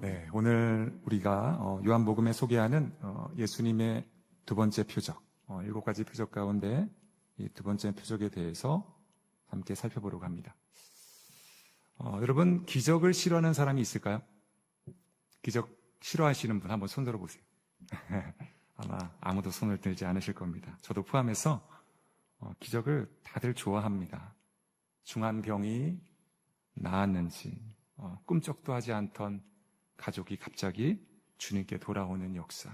네, 오늘 우리가 요한복음에 소개하는 예수님의 두 번째 표적, 7가지 표적 가운데 이 두 번째 표적에 대해서 함께 살펴보려고 합니다. 여러분, 기적을 싫어하는 사람이 있을까요? 기적 싫어하시는 분 한번 손 들어보세요. 아마 아무도 손을 들지 않으실 겁니다. 저도 포함해서 기적을 다들 좋아합니다. 중한 병이 나았는지, 꿈쩍도 하지 않던 가족이 갑자기 주님께 돌아오는 역사,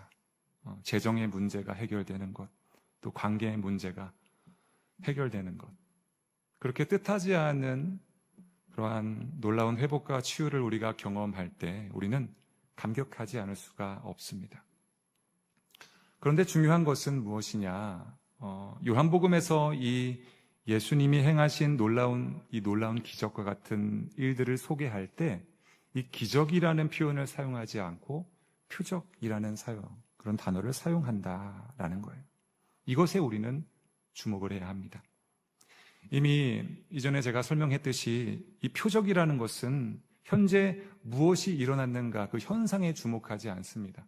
재정의 문제가 해결되는 것, 또 관계의 문제가 해결되는 것, 그렇게 뜻하지 않은 그러한 놀라운 회복과 치유를 우리가 경험할 때 우리는 감격하지 않을 수가 없습니다. 그런데 중요한 것은 무엇이냐? 요한복음에서 이 예수님이 행하신 놀라운 기적과 같은 일들을 소개할 때 이 기적이라는 표현을 사용하지 않고 표적이라는 그런 단어를 사용한다라는 거예요. 이것에 우리는 주목을 해야 합니다. 이미 이전에 제가 설명했듯이 이 표적이라는 것은 현재 무엇이 일어났는가 그 현상에 주목하지 않습니다.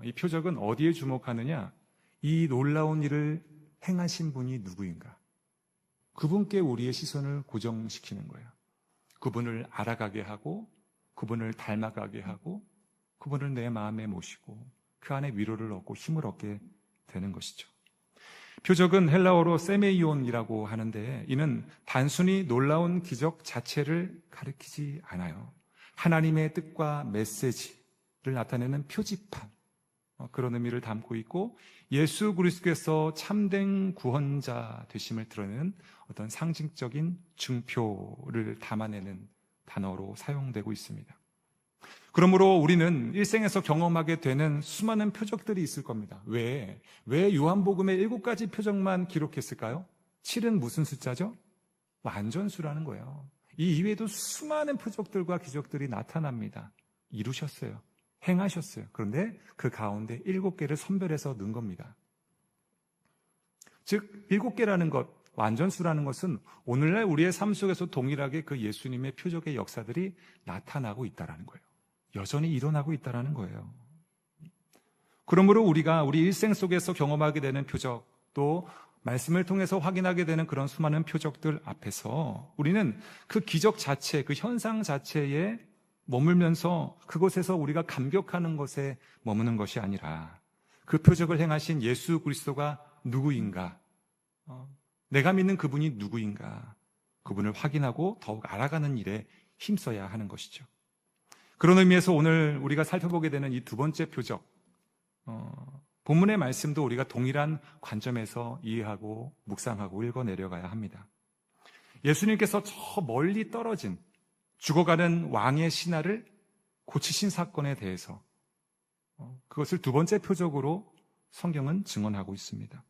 이 표적은 어디에 주목하느냐? 이 놀라운 일을 행하신 분이 누구인가? 그분께 우리의 시선을 고정시키는 거예요. 그분을 알아가게 하고, 그분을 닮아가게 하고, 그분을 내 마음에 모시고 그 안에 위로를 얻고 힘을 얻게 되는 것이죠. 표적은 헬라어로 세메이온이라고 하는데, 이는 단순히 놀라운 기적 자체를 가리키지 않아요. 하나님의 뜻과 메시지를 나타내는 표지판, 그런 의미를 담고 있고, 예수 그리스도께서 참된 구원자 되심을 드러내는 어떤 상징적인 증표를 담아내는 단어로 사용되고 있습니다. 그러므로 우리는 일생에서 경험하게 되는 수많은 표적들이 있을 겁니다. 왜 요한복음의 7가지 표적만 기록했을까요? 7은 무슨 숫자죠? 완전수라는 거예요. 이 이외에도 수많은 표적들과 기적들이 나타납니다. 이루셨어요. 행하셨어요. 그런데 그 가운데 7개를 선별해서 넣은 겁니다. 즉 7개라는 것, 완전수라는 것은 오늘날 우리의 삶 속에서 동일하게 그 예수님의 표적의 역사들이 나타나고 있다는 거예요. 여전히 일어나고 있다는 거예요. 그러므로 우리가 우리 일생 속에서 경험하게 되는 표적, 또 말씀을 통해서 확인하게 되는 그런 수많은 표적들 앞에서 우리는 그 기적 자체, 그 현상 자체에 머물면서 그곳에서 우리가 감격하는 것에 머무는 것이 아니라 그 표적을 행하신 예수 그리스도가 누구인가, 내가 믿는 그분이 누구인가, 그분을 확인하고 더욱 알아가는 일에 힘써야 하는 것이죠. 그런 의미에서 오늘 우리가 살펴보게 되는 이 두 번째 표적, 본문의 말씀도 우리가 동일한 관점에서 이해하고 묵상하고 읽어내려가야 합니다. 예수님께서 저 멀리 떨어진 죽어가는 왕의 신하를 고치신 사건에 대해서 그것을 두 번째 표적으로 성경은 증언하고 있습니다.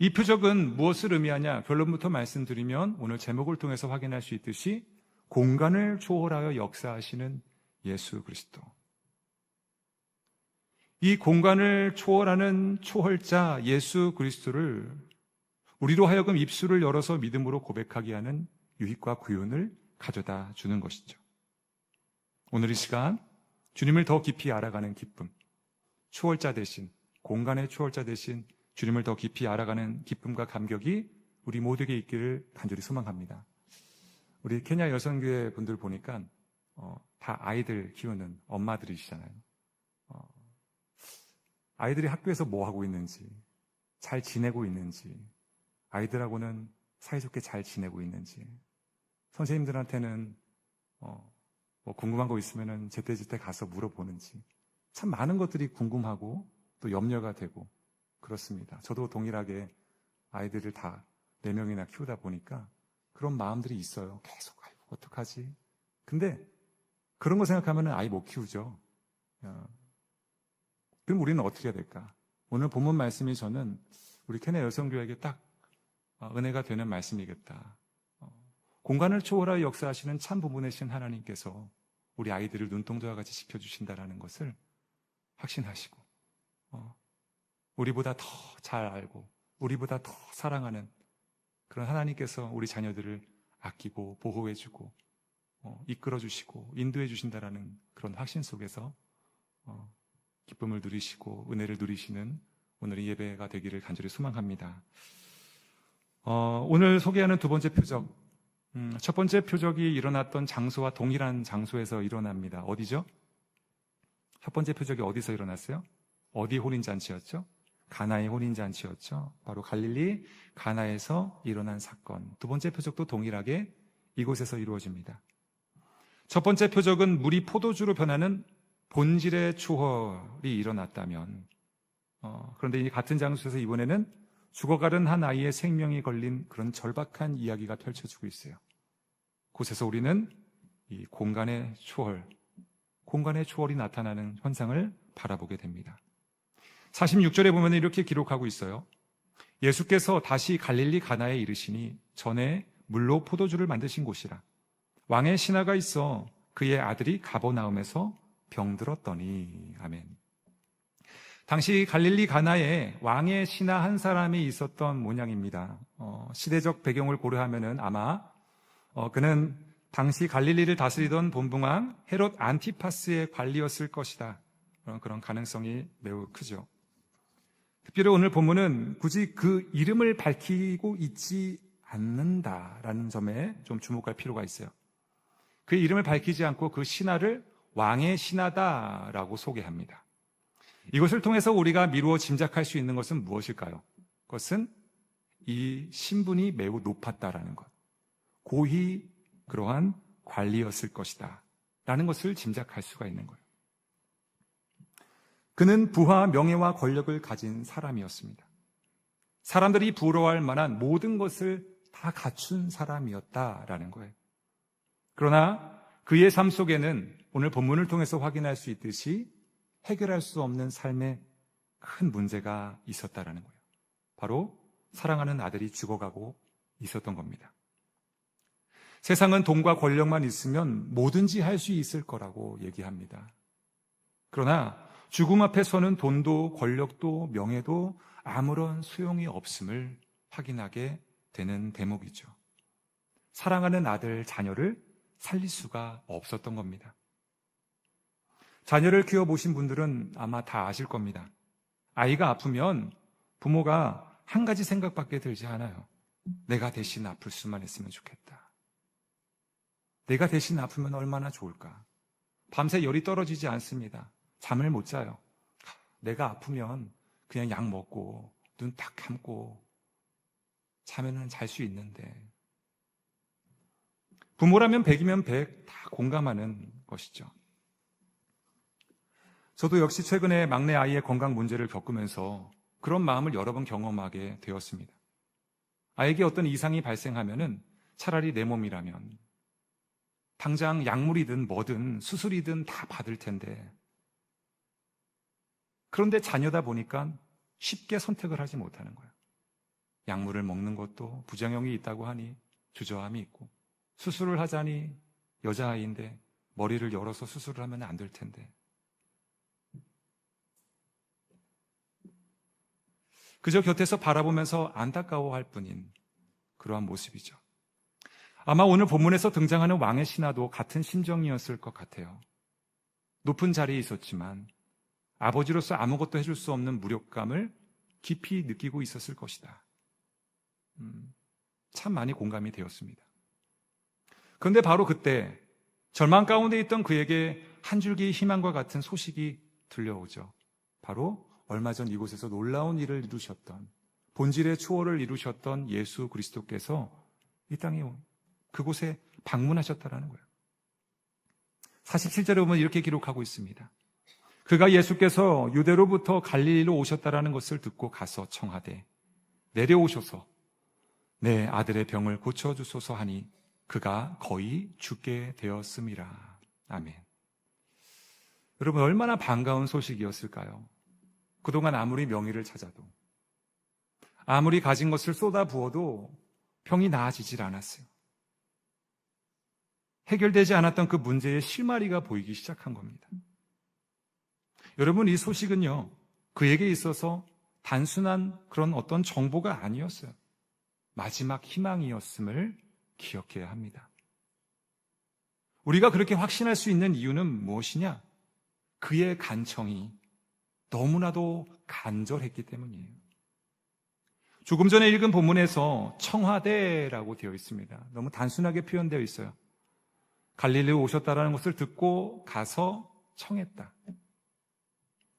이 표적은 무엇을 의미하냐? 결론부터 말씀드리면 오늘 제목을 통해서 확인할 수 있듯이 공간을 초월하여 역사하시는 예수 그리스도. 이 공간을 초월하는 초월자 예수 그리스도를 우리로 하여금 입술을 열어서 믿음으로 고백하게 하는 유익과 구원을 가져다 주는 것이죠. 오늘 이 시간 주님을 더 깊이 알아가는 기쁨, 초월자 대신, 공간의 초월자 대신 주님을 더 깊이 알아가는 기쁨과 감격이 우리 모두에게 있기를 간절히 소망합니다. 우리 케냐 여성교회 분들 보니까 다 아이들 키우는 엄마들이시잖아요. 아이들이 학교에서 뭐 하고 있는지, 잘 지내고 있는지, 아이들하고는 사이좋게 잘 지내고 있는지, 선생님들한테는 뭐 궁금한 거 있으면은 제때제때 가서 물어보는지, 참 많은 것들이 궁금하고 또 염려가 되고 그렇습니다. 저도 동일하게 아이들을 다 4명이나 키우다 보니까 그런 마음들이 있어요. 계속 아이고 어떡하지? 근데 그런 거 생각하면은 아이 못 키우죠. 그럼 우리는 어떻게 해야 될까? 오늘 본문 말씀이 저는 우리 케냐 여성교회에게 딱 은혜가 되는 말씀이겠다. 공간을 초월하여 역사하시는 참 부모이신 하나님께서 우리 아이들을 눈동자와 같이 지켜주신다는 것을 확신하시고 우리보다 더 잘 알고 우리보다 더 사랑하는 그런 하나님께서 우리 자녀들을 아끼고 보호해주고 이끌어 주시고 인도해 주신다라는 그런 확신 속에서 기쁨을 누리시고 은혜를 누리시는 오늘의 예배가 되기를 간절히 소망합니다. 오늘 소개하는 두 번째 표적, 첫 번째 표적이 일어났던 장소와 동일한 장소에서 일어납니다. 어디죠? 첫 번째 표적이 어디서 일어났어요? 어디 혼인잔치였죠? 가나의 혼인잔치였죠. 바로 갈릴리 가나에서 일어난 사건. 두 번째 표적도 동일하게 이곳에서 이루어집니다. 첫 번째 표적은 물이 포도주로 변하는 본질의 초월이 일어났다면, 그런데 이 같은 장소에서 이번에는 죽어가는 한 아이의 생명이 걸린 그런 절박한 이야기가 펼쳐지고 있어요. 곳에서 우리는 이 공간의 초월이 나타나는 현상을 바라보게 됩니다. 46절에 보면 이렇게 기록하고 있어요. 예수께서 다시 갈릴리 가나에 이르시니 전에 물로 포도주를 만드신 곳이라. 왕의 신하가 있어 그의 아들이 가버나움에서 병들었더니. 아멘. 당시 갈릴리 가나에 왕의 신하 한 사람이 있었던 모양입니다. 시대적 배경을 고려하면은 아마 그는 당시 갈릴리를 다스리던 본붕왕 헤롯 안티파스의 관리였을 것이다. 그런 가능성이 매우 크죠. 특별히 오늘 본문은 굳이 그 이름을 밝히고 있지 않는다라는 점에 좀 주목할 필요가 있어요. 그의 이름을 밝히지 않고 그 신하를 왕의 신하다라고 소개합니다. 이것을 통해서 우리가 미루어 짐작할 수 있는 것은 무엇일까요? 그것은 이 신분이 매우 높았다라는 것, 고위 그러한 관리였을 것이다 라는 것을 짐작할 수가 있는 거예요. 그는 부와 명예와 권력을 가진 사람이었습니다. 사람들이 부러워할 만한 모든 것을 다 갖춘 사람이었다라는 거예요. 그러나 그의 삶 속에는 오늘 본문을 통해서 확인할 수 있듯이 해결할 수 없는 삶에 큰 문제가 있었다라는 거예요. 바로 사랑하는 아들이 죽어가고 있었던 겁니다. 세상은 돈과 권력만 있으면 뭐든지 할 수 있을 거라고 얘기합니다. 그러나 죽음 앞에서는 돈도 권력도 명예도 아무런 소용이 없음을 확인하게 되는 대목이죠. 사랑하는 아들, 자녀를 살릴 수가 없었던 겁니다. 자녀를 키워보신 분들은 아마 다 아실 겁니다. 아이가 아프면 부모가 한 가지 생각밖에 들지 않아요. 내가 대신 아플 수만 있으면 좋겠다. 내가 대신 아프면 얼마나 좋을까. 밤새 열이 떨어지지 않습니다. 잠을 못 자요. 내가 아프면 그냥 약 먹고 눈 딱 감고 자면은 잘 수 있는데. 부모라면 100이면 100 다 공감하는 것이죠. 저도 역시 최근에 막내 아이의 건강 문제를 겪으면서 그런 마음을 여러 번 경험하게 되었습니다. 아이에게 어떤 이상이 발생하면은 차라리 내 몸이라면 당장 약물이든 뭐든 수술이든 다 받을 텐데, 그런데 자녀다 보니까 쉽게 선택을 하지 못하는 거예요. 약물을 먹는 것도 부작용이 있다고 하니 주저함이 있고, 수술을 하자니 여자아이인데 머리를 열어서 수술을 하면 안 될 텐데. 그저 곁에서 바라보면서 안타까워할 뿐인 그러한 모습이죠. 아마 오늘 본문에서 등장하는 왕의 신하도 같은 심정이었을 것 같아요. 높은 자리에 있었지만 아버지로서 아무것도 해줄 수 없는 무력감을 깊이 느끼고 있었을 것이다. 참 많이 공감이 되었습니다. 그런데 바로 그때 절망 가운데 있던 그에게 한 줄기 희망과 같은 소식이 들려오죠. 바로 얼마 전 이곳에서 놀라운 일을 이루셨던, 본질의 초월을 이루셨던 예수 그리스도께서 이 땅에 그곳에 방문하셨다라는 거예요. 47절에 보면 이렇게 기록하고 있습니다. 그가 예수께서 유대로부터 갈릴리로 오셨다라는 것을 듣고 가서 청하되 내려오셔서 내 아들의 병을 고쳐주소서 하니 그가 거의 죽게 되었음이라. 아멘. 여러분, 얼마나 반가운 소식이었을까요? 그동안 아무리 명예를 찾아도, 아무리 가진 것을 쏟아부어도 병이 나아지질 않았어요. 해결되지 않았던 그 문제의 실마리가 보이기 시작한 겁니다. 여러분, 이 소식은요, 그에게 있어서 단순한 그런 어떤 정보가 아니었어요. 마지막 희망이었음을 기억해야 합니다. 우리가 그렇게 확신할 수 있는 이유는 무엇이냐? 그의 간청이 너무나도 간절했기 때문이에요. 조금 전에 읽은 본문에서 청하대라고 되어 있습니다. 너무 단순하게 표현되어 있어요. 갈릴리에 오셨다라는 것을 듣고 가서 청했다.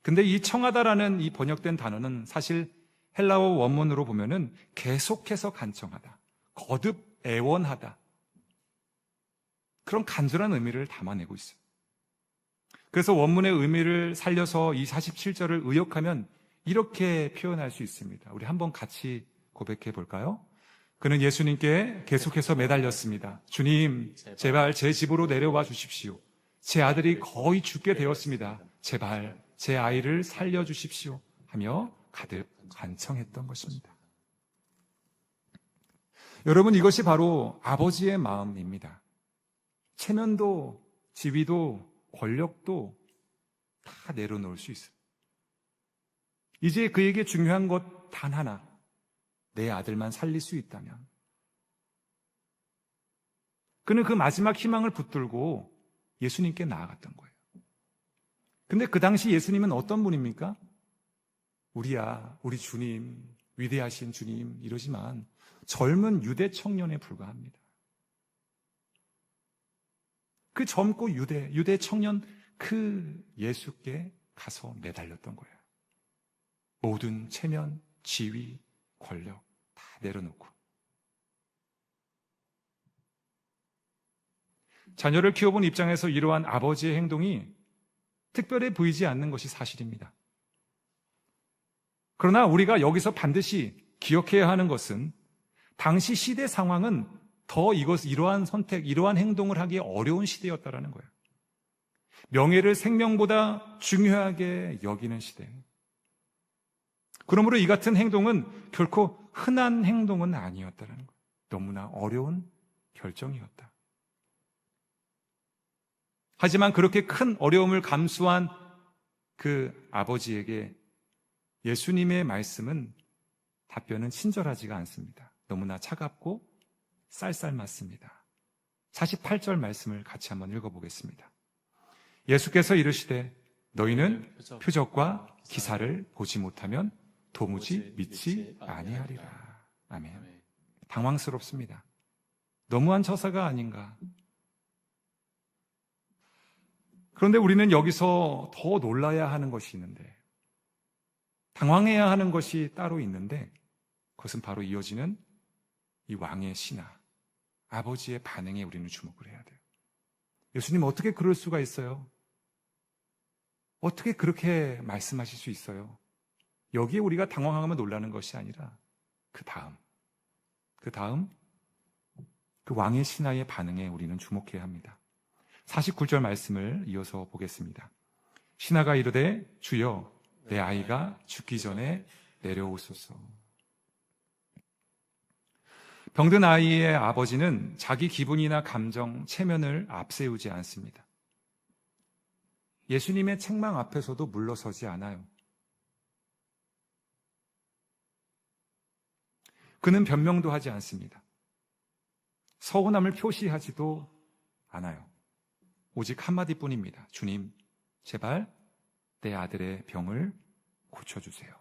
근데 이 청하다라는 이 번역된 단어는 사실 헬라어 원문으로 보면은 계속해서 간청하다, 거듭 애원하다, 그런 간절한 의미를 담아내고 있어요. 그래서 원문의 의미를 살려서 이 47절을 의역하면 이렇게 표현할 수 있습니다. 우리 한번 같이 고백해 볼까요? 그는 예수님께 계속해서 매달렸습니다. 주님, 제발 제 집으로 내려와 주십시오. 제 아들이 거의 죽게 되었습니다. 제발 제 아이를 살려주십시오. 하며 가득 간청했던 것입니다. 여러분, 이것이 바로 아버지의 마음입니다. 체면도 지위도 권력도 다 내려놓을 수 있어요. 이제 그에게 중요한 것 단 하나, 내 아들만 살릴 수 있다면. 그는 그 마지막 희망을 붙들고 예수님께 나아갔던 거예요. 근데 그 당시 예수님은 어떤 분입니까? 우리 주님, 위대하신 주님 이러지만 젊은 유대 청년에 불과합니다. 그 젊고 유대 청년 그 예수께 가서 매달렸던 거예요. 모든 체면, 지위, 권력 다 내려놓고. 자녀를 키워본 입장에서 이러한 아버지의 행동이 특별해 보이지 않는 것이 사실입니다. 그러나 우리가 여기서 반드시 기억해야 하는 것은 당시 시대 상황은 더 이러한 선택, 이러한 행동을 하기 어려운 시대였다라는 거예요. 명예를 생명보다 중요하게 여기는 시대. 그러므로 이 같은 행동은 결코 흔한 행동은 아니었다는 거예요. 너무나 어려운 결정이었다. 하지만 그렇게 큰 어려움을 감수한 그 아버지에게 예수님의 말씀은 답변은 친절하지가 않습니다. 너무나 차갑고 쌀쌀맞습니다. 48절 말씀을 같이 한번 읽어보겠습니다. 예수께서 이르시되 너희는 표적과 기사를 보지 못하면 도무지 믿지 아니하리라. 아멘. 당황스럽습니다. 너무한 처사가 아닌가. 그런데 우리는 여기서 더 놀라야 하는 것이 있는데, 당황해야 하는 것이 따로 있는데, 그것은 바로 이어지는 이 왕의 신하, 아버지의 반응에 우리는 주목을 해야 돼요. 예수님 어떻게 그럴 수가 있어요? 어떻게 그렇게 말씀하실 수 있어요? 여기에 우리가 당황하면 놀라는 것이 아니라 그 다음 그 왕의 신하의 반응에 우리는 주목해야 합니다. 49절 말씀을 이어서 보겠습니다. 신하가 이르되 주여 내 아이가 죽기 전에 내려오소서. 병든 아이의 아버지는 자기 기분이나 감정, 체면을 앞세우지 않습니다. 예수님의 책망 앞에서도 물러서지 않아요. 그는 변명도 하지 않습니다. 서운함을 표시하지도 않아요. 오직 한마디뿐입니다. 주님, 제발 내 아들의 병을 고쳐주세요.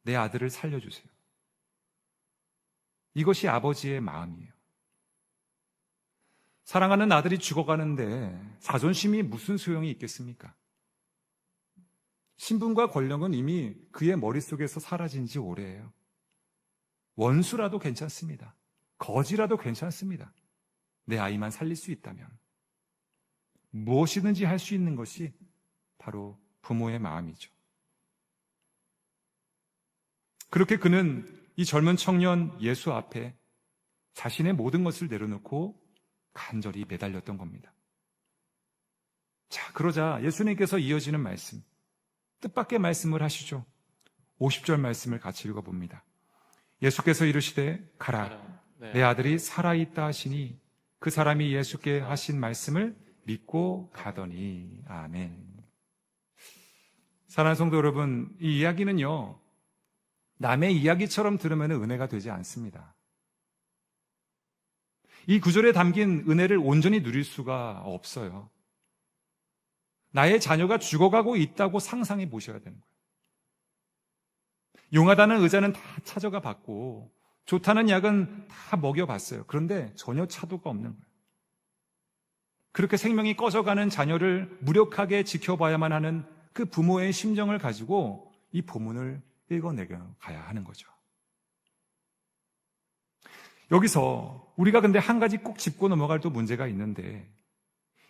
내 아들을 살려주세요. 이것이 아버지의 마음이에요. 사랑하는 아들이 죽어가는데 자존심이 무슨 소용이 있겠습니까? 신분과 권력은 이미 그의 머릿속에서 사라진 지 오래예요. 원수라도 괜찮습니다. 거지라도 괜찮습니다. 내 아이만 살릴 수 있다면. 무엇이든지 할 수 있는 것이 바로 부모의 마음이죠. 그렇게 그는 이 젊은 청년 예수 앞에 자신의 모든 것을 내려놓고 간절히 매달렸던 겁니다. 자, 그러자 예수님께서 이어지는 말씀, 뜻밖의 말씀을 하시죠. 50절 말씀을 같이 읽어봅니다. 예수께서 이르시되 가라, 내 아들이 살아있다 하시니 그 사람이 예수께 하신 말씀을 믿고 가더니. 아멘. 사랑하는 성도 여러분, 이 이야기는요, 남의 이야기처럼 들으면 은혜가 되지 않습니다. 이 구절에 담긴 은혜를 온전히 누릴 수가 없어요. 나의 자녀가 죽어가고 있다고 상상해 보셔야 되는 거예요. 용하다는 의자는 다 찾아가 봤고 좋다는 약은 다 먹여봤어요. 그런데 전혀 차도가 없는 거예요. 그렇게 생명이 꺼져가는 자녀를 무력하게 지켜봐야만 하는 그 부모의 심정을 가지고 이 본문을 읽어내가야 하는 거죠. 여기서 우리가 근데 한 가지 꼭 짚고 넘어갈 또 문제가 있는데,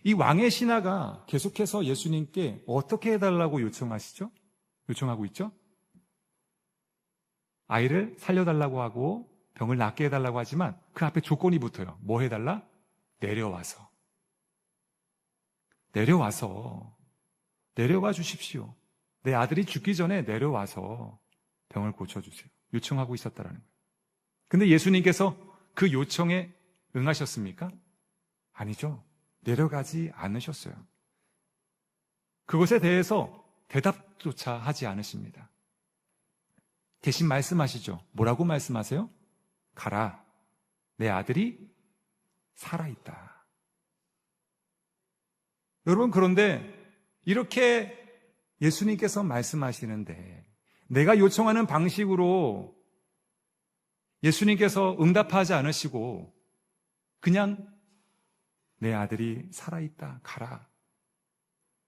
이 왕의 신하가 계속해서 예수님께 어떻게 해달라고 요청하고 있죠? 아이를 살려달라고 하고 병을 낫게 해달라고 하지만 그 앞에 조건이 붙어요. 뭐 해달라? 내려와 주십시오. 내 아들이 죽기 전에 내려와서 병을 고쳐주세요. 요청하고 있었다라는 거예요. 근데 예수님께서 그 요청에 응하셨습니까? 아니죠. 내려가지 않으셨어요. 그것에 대해서 대답조차 하지 않으십니다. 대신 말씀하시죠. 뭐라고 말씀하세요? 가라. 내 아들이 살아있다. 여러분, 그런데 이렇게 예수님께서 말씀하시는데 내가 요청하는 방식으로 예수님께서 응답하지 않으시고 그냥 내 아들이 살아있다, 가라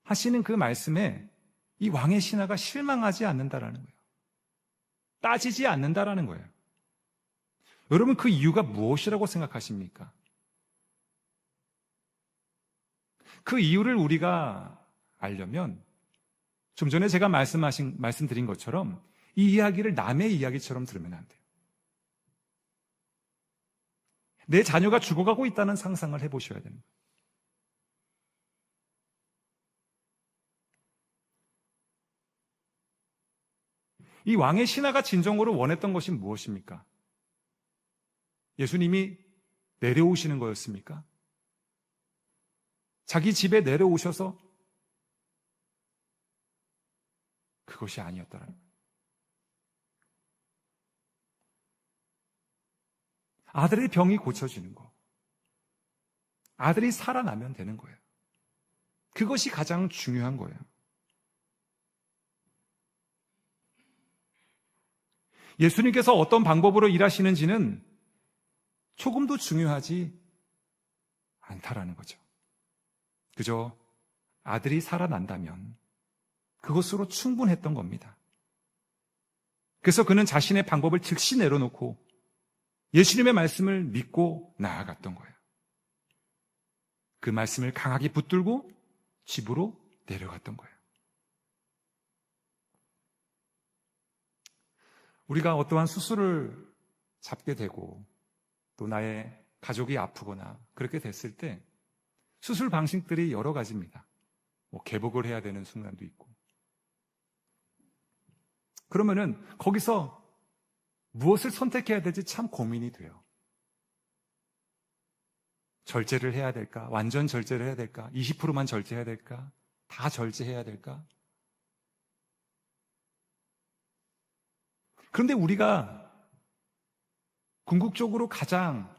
하시는 그 말씀에 이 왕의 신하가 실망하지 않는다라는 거예요. 따지지 않는다라는 거예요. 여러분, 그 이유가 무엇이라고 생각하십니까? 그 이유를 우리가 알려면 좀 전에 제가 말씀드린 것처럼 이 이야기를 남의 이야기처럼 들으면 안 돼요. 내 자녀가 죽어가고 있다는 상상을 해보셔야 됩니다. 이 왕의 신하가 진정으로 원했던 것이 무엇입니까? 예수님이 내려오시는 거였습니까? 자기 집에 내려오셔서 그것이 아니었더라는 거예요. 아들의 병이 고쳐지는 거, 아들이 살아나면 되는 거예요. 그것이 가장 중요한 거예요. 예수님께서 어떤 방법으로 일하시는지는 조금도 중요하지 않다라는 거죠. 그저 아들이 살아난다면 그것으로 충분했던 겁니다. 그래서 그는 자신의 방법을 즉시 내려놓고 예수님의 말씀을 믿고 나아갔던 거예요. 그 말씀을 강하게 붙들고 집으로 내려갔던 거예요. 우리가 어떠한 수술을 잡게 되고 또 나의 가족이 아프거나 그렇게 됐을 때 수술 방식들이 여러 가지입니다. 개복을 해야 되는 순간도 있고. 그러면은 거기서 무엇을 선택해야 될지 참 고민이 돼요. 절제를 해야 될까? 완전 절제를 해야 될까? 20%만 절제해야 될까? 다 절제해야 될까? 그런데 우리가 궁극적으로 가장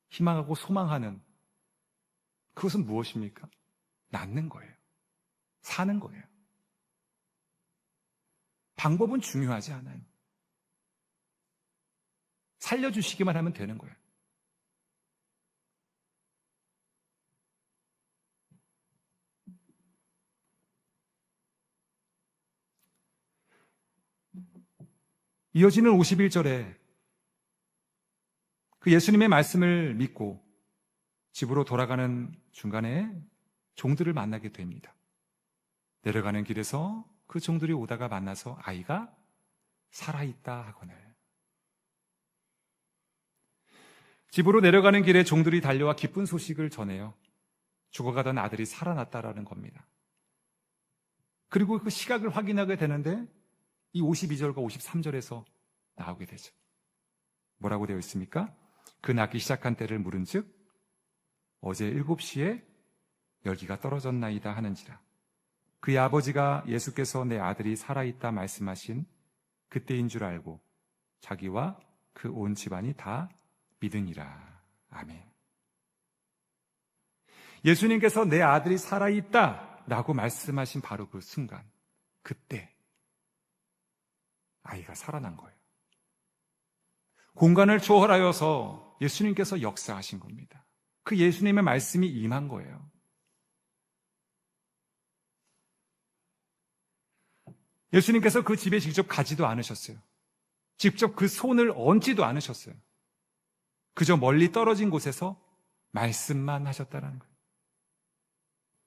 희망하고 소망하는 그것은 무엇입니까? 낫는 거예요. 사는 거예요. 방법은 중요하지 않아요. 살려주시기만 하면 되는 거예요. 이어지는 51절에 그 예수님의 말씀을 믿고 집으로 돌아가는 중간에 종들을 만나게 됩니다. 내려가는 길에서 그 종들이 오다가 만나서 아이가 살아있다 하거늘. 집으로 내려가는 길에 종들이 달려와 기쁜 소식을 전해요. 죽어가던 아들이 살아났다라는 겁니다. 그리고 그 시각을 확인하게 되는데 이 52절과 53절에서 나오게 되죠. 뭐라고 되어 있습니까? 그 낫기 시작한 때를 물은즉 어제 7시에 열기가 떨어졌나이다 하는지라. 그의 아버지가 예수께서 내 아들이 살아있다 말씀하신 그때인 줄 알고 자기와 그 온 집안이 다 믿으니라. 아멘. 예수님께서 내 아들이 살아있다 라고 말씀하신 바로 그 순간, 그때 아이가 살아난 거예요. 공간을 초월하여서 예수님께서 역사하신 겁니다. 그 예수님의 말씀이 임한 거예요. 예수님께서 그 집에 직접 가지도 않으셨어요. 직접 그 손을 얹지도 않으셨어요. 그저 멀리 떨어진 곳에서 말씀만 하셨다는 거예요.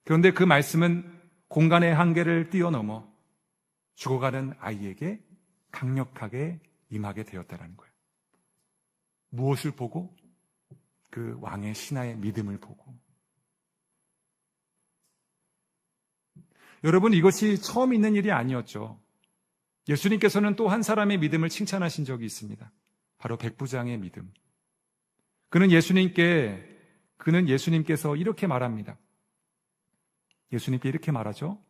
그런데 그 말씀은 공간의 한계를 뛰어넘어 죽어가는 아이에게 강력하게 임하게 되었다는 거예요. 무엇을 보고? 그 왕의 신하의 믿음을 보고. 여러분, 이것이 처음 있는 일이 아니었죠. 예수님께서는 또 한 사람의 믿음을 칭찬하신 적이 있습니다. 바로 백부장의 믿음. 그는 예수님께서 이렇게 말합니다. 예수님께 이렇게 말하죠.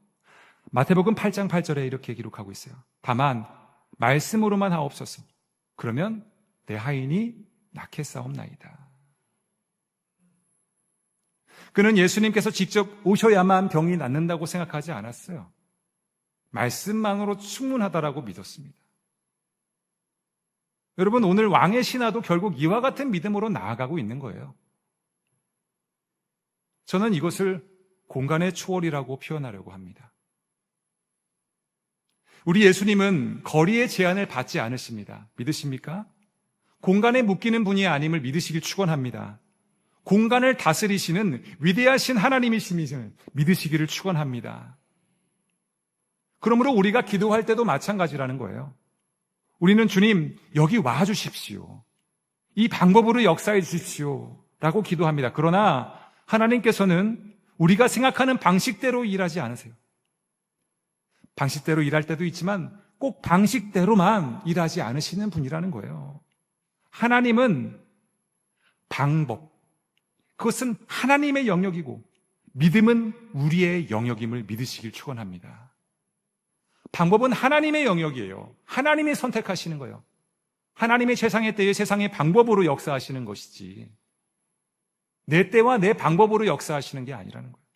마태복음 8장 8절에 이렇게 기록하고 있어요. 다만 말씀으로만 하옵소서. 그러면 내 하인이 낫겠사옵나이다. 그는 예수님께서 직접 오셔야만 병이 낫는다고 생각하지 않았어요. 말씀만으로 충분하다라고 믿었습니다. 여러분, 오늘 왕의 신하도 결국 이와 같은 믿음으로 나아가고 있는 거예요. 저는 이것을 공간의 초월이라고 표현하려고 합니다. 우리 예수님은 거리의 제한을 받지 않으십니다. 믿으십니까? 공간에 묶이는 분이 아님을 믿으시길 축원합니다. 공간을 다스리시는 위대하신 하나님이심을 믿으시기를 축원합니다. 그러므로 우리가 기도할 때도 마찬가지라는 거예요. 우리는 주님, 여기 와 주십시오. 이 방법으로 역사해 주십시오. 라고 기도합니다. 그러나 하나님께서는 우리가 생각하는 방식대로 일하지 않으세요. 방식대로 일할 때도 있지만 꼭 방식대로만 일하지 않으시는 분이라는 거예요. 하나님은 방법, 그것은 하나님의 영역이고 믿음은 우리의 영역임을 믿으시길 축원합니다. 방법은 하나님의 영역이에요. 하나님이 선택하시는 거예요. 하나님의 세상의 때에 세상의 방법으로 역사하시는 것이지 내 때와 내 방법으로 역사하시는 게 아니라는 거예요.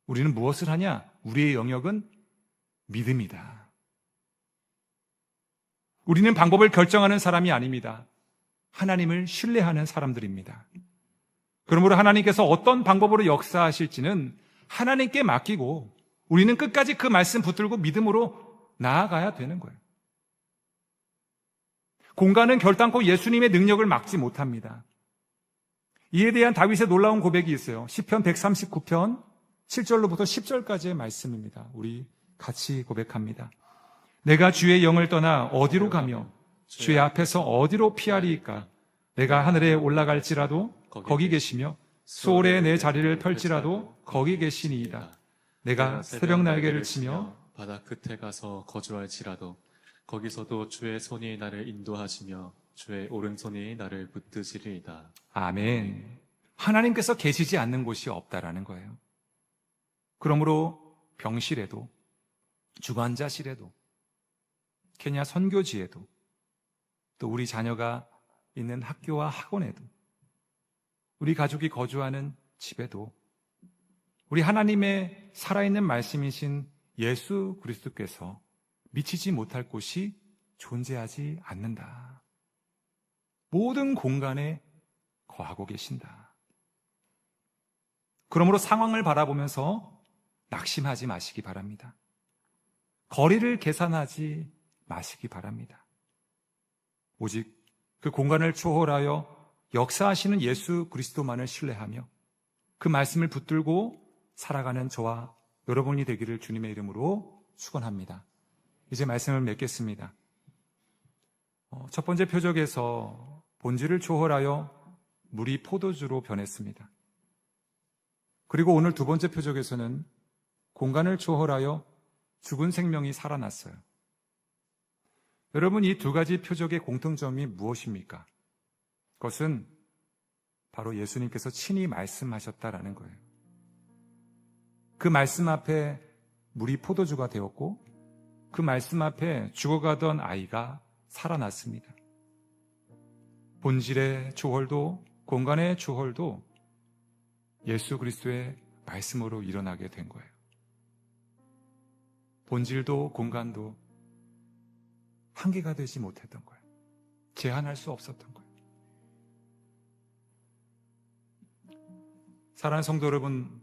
우리는 무엇을 하냐? 우리의 영역은 믿음이다. 우리는 방법을 결정하는 사람이 아닙니다. 하나님을 신뢰하는 사람들입니다. 그러므로 하나님께서 어떤 방법으로 역사하실지는 하나님께 맡기고 우리는 끝까지 그 말씀 붙들고 믿음으로 나아가야 되는 거예요. 공간은 결단코 예수님의 능력을 막지 못합니다. 이에 대한 다윗의 놀라운 고백이 있어요. 시편 139편 7절로부터 10절까지의 말씀입니다. 우리 같이 고백합니다. 내가 주의 영을 떠나 어디로 가며 주의 앞에서 어디로 피하리이까? 내가 하늘에 올라갈지라도 거기 계시며 수월에 내 자리를 펼지라도 거기 계시니이다. 내가 새벽 날개를 치며 바다 끝에 가서 거주할지라도 거기서도 주의 손이 나를 인도하시며 주의 오른손이 나를 붙드시리이다. 아멘. 하나님께서 계시지 않는 곳이 없다라는 거예요. 그러므로 병실에도 주관자실에도 케냐 선교지에도 또 우리 자녀가 있는 학교와 학원에도 우리 가족이 거주하는 집에도 우리 하나님의 살아있는 말씀이신 예수 그리스도께서 미치지 못할 곳이 존재하지 않는다. 모든 공간에 거하고 계신다. 그러므로 상황을 바라보면서 낙심하지 마시기 바랍니다. 거리를 계산하지 마시기 바랍니다. 오직 그 공간을 초월하여 역사하시는 예수 그리스도만을 신뢰하며 그 말씀을 붙들고 살아가는 저와 여러분이 되기를 주님의 이름으로 축원합니다. 이제 말씀을 맺겠습니다. 첫 번째 표적에서 본질을 초월하여 물이 포도주로 변했습니다. 그리고 오늘 두 번째 표적에서는 공간을 초월하여 죽은 생명이 살아났어요. 여러분, 이 두 가지 표적의 공통점이 무엇입니까? 그것은 바로 예수님께서 친히 말씀하셨다라는 거예요. 그 말씀 앞에 물이 포도주가 되었고 그 말씀 앞에 죽어가던 아이가 살아났습니다. 본질의 초월도 공간의 주홀도 예수 그리스도의 말씀으로 일어나게 된 거예요. 본질도 공간도 한계가 되지 못했던 거예요. 제한할 수 없었던 거예요. 사랑하는 성도 여러분,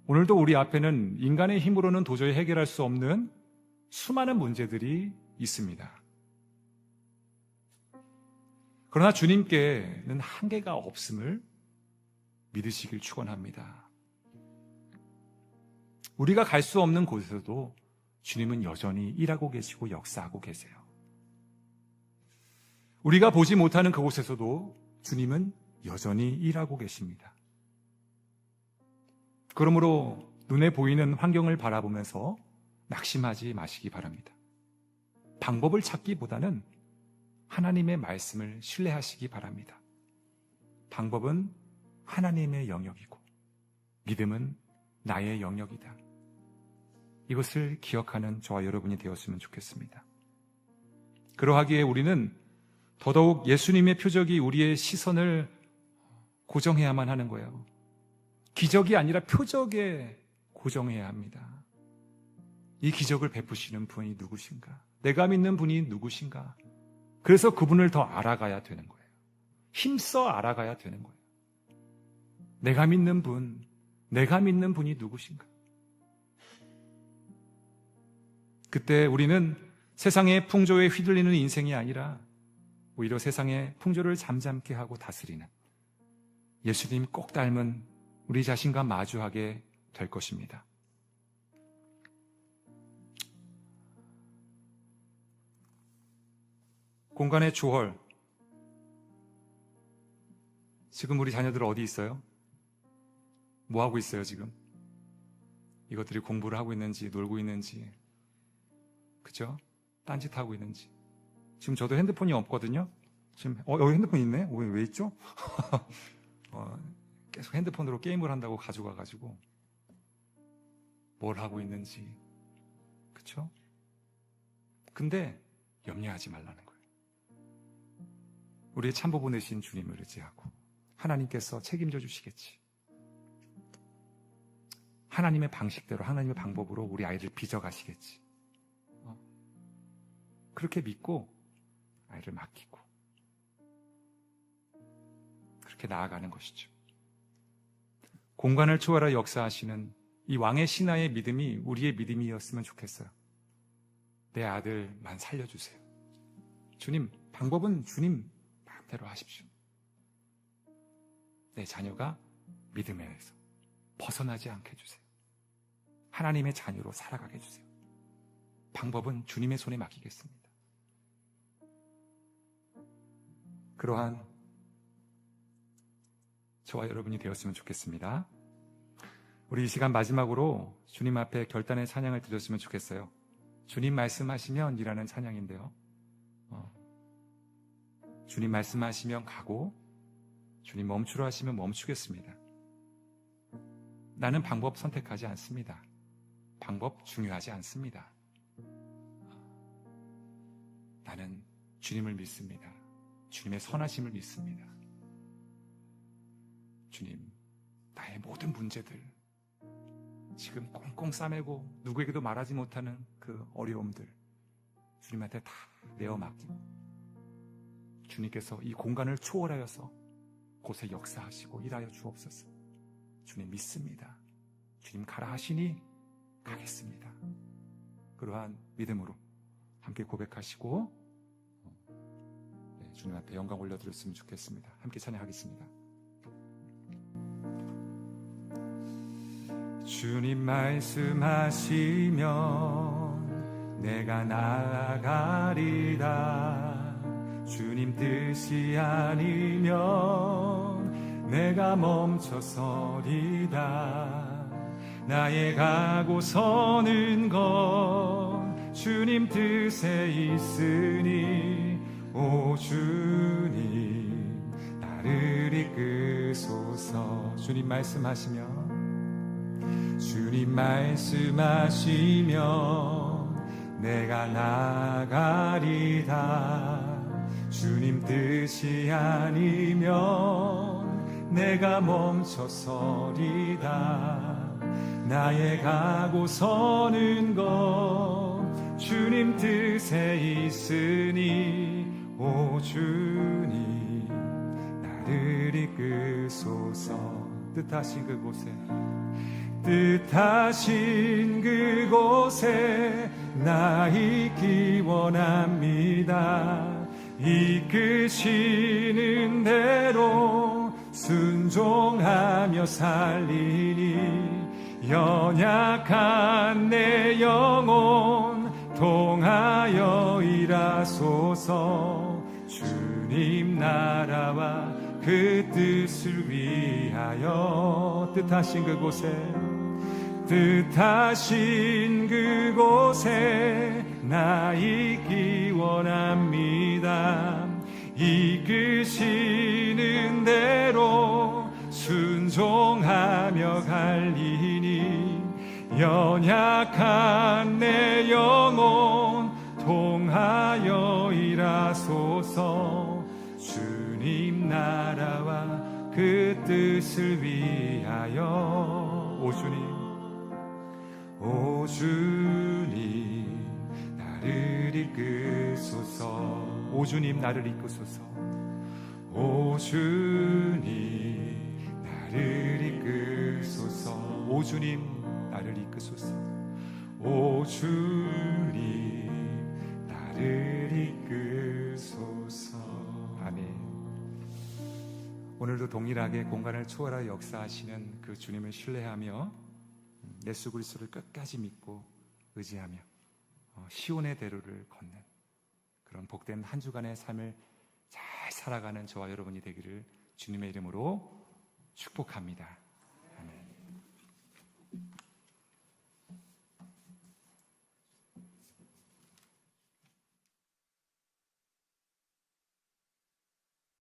오늘도 우리 앞에는 인간의 힘으로는 도저히 해결할 수 없는 수많은 문제들이 있습니다. 그러나 주님께는 한계가 없음을 믿으시길 축원합니다. 우리가 갈 수 없는 곳에서도 주님은 여전히 일하고 계시고 역사하고 계세요. 우리가 보지 못하는 그곳에서도 주님은 여전히 일하고 계십니다. 그러므로 눈에 보이는 환경을 바라보면서 낙심하지 마시기 바랍니다. 방법을 찾기보다는 하나님의 말씀을 신뢰하시기 바랍니다. 방법은 하나님의 영역이고 믿음은 나의 영역이다. 이것을 기억하는 저와 여러분이 되었으면 좋겠습니다. 그러하기에 우리는 더더욱 예수님의 표적이 우리의 시선을 고정해야만 하는 거예요. 기적이 아니라 표적에 고정해야 합니다. 이 기적을 베푸시는 분이 누구신가? 내가 믿는 분이 누구신가? 그래서 그분을 더 알아가야 되는 거예요. 힘써 알아가야 되는 거예요. 내가 믿는 분이 누구신가? 그때 우리는 세상의 풍조에 휘둘리는 인생이 아니라 오히려 세상의 풍조를 잠잠케 하고 다스리는 예수님 꼭 닮은 우리 자신과 마주하게 될 것입니다. 공간의 조월. 지금 우리 자녀들 어디 있어요? 뭐 하고 있어요, 지금? 이것들이 공부를 하고 있는지, 놀고 있는지, 그죠? 딴짓하고 있는지. 지금 저도 핸드폰이 없거든요? 지금, 여기 핸드폰 있네? 왜 있죠? 계속 핸드폰으로 게임을 한다고 가져가가지고, 뭘 하고 있는지, 그쵸? 근데, 염려하지 말라는 거예요. 우리의 참보 보내신 주님을 의지하고, 하나님께서 책임져 주시겠지. 하나님의 방식대로, 하나님의 방법으로 우리 아이를 빚어가시겠지. 그렇게 믿고 아이를 맡기고 그렇게 나아가는 것이죠. 공간을 초월하 역사하시는 이 왕의 신하의 믿음이 우리의 믿음이었으면 좋겠어요. 내 아들만 살려주세요. 주님, 방법은 주님 마음대로 하십시오. 내 자녀가 믿음에서 벗어나지 않게 해주세요. 하나님의 자녀로 살아가게 해주세요. 방법은 주님의 손에 맡기겠습니다. 그러한 저와 여러분이 되었으면 좋겠습니다. 우리 이 시간 마지막으로 주님 앞에 결단의 찬양을 드렸으면 좋겠어요. 주님 말씀하시면 이라는 찬양인데요. 주님 말씀하시면 가고 주님 멈추라 하시면 멈추겠습니다. 나는 방법 선택하지 않습니다. 방법 중요하지 않습니다. 나는 주님을 믿습니다. 주님의 선하심을 믿습니다. 주님, 나의 모든 문제들, 지금 꽁꽁 싸매고 누구에게도 말하지 못하는 그 어려움들 주님한테 다 내어 맡기고 주님께서 이 공간을 초월하여서 곳에 역사하시고 일하여 주옵소서. 주님 믿습니다. 주님 가라 하시니 가겠습니다. 그러한 믿음으로 함께 고백하시고 주님 앞에 영광 올려드렸으면 좋겠습니다. 함께 찬양하겠습니다. 주님 말씀하시면 내가 나아가리다. 주님 뜻이 아니면 내가 멈춰서리다. 나의 가고 서는 것 주님 뜻에 있으니 오 주님 나를 이끄소서. 주님 말씀하시면 내가 나아가리다. 주님 뜻이 아니면 내가 멈춰서리다. 나의 가고 서는 것 주님 뜻에 있으니 오 주님 나를 이끄소서. 뜻하신 그곳에 나 있기 원합니다. 이끄시는 대로 순종하며 살리니 연약한 내 영혼 통하여 일하소서. 주님 나라와 그 뜻을 위하여 뜻하신 그곳에 나 있기 원합니다. 이끄시는 대로 순종하며 갈리니 연약한 내 영혼 통하여 일하소서. 주님 나라와 그 뜻을 위하여 오 주님 나를 이끄소서. 오 주님 나를 이끄소서. 오 주님 나를 이끄소서. 오 주님 나를 이끄소서. 오 주님 나를 이끄소서. 아멘. 오늘도 동일하게 공간을 초월하여 역사하시는 그 주님을 신뢰하며 예수 그리스도를 끝까지 믿고 의지하며 시온의 대로를 걷는 그런 복된 한 주간의 삶을 잘 살아가는 저와 여러분이 되기를 주님의 이름으로 축복합니다.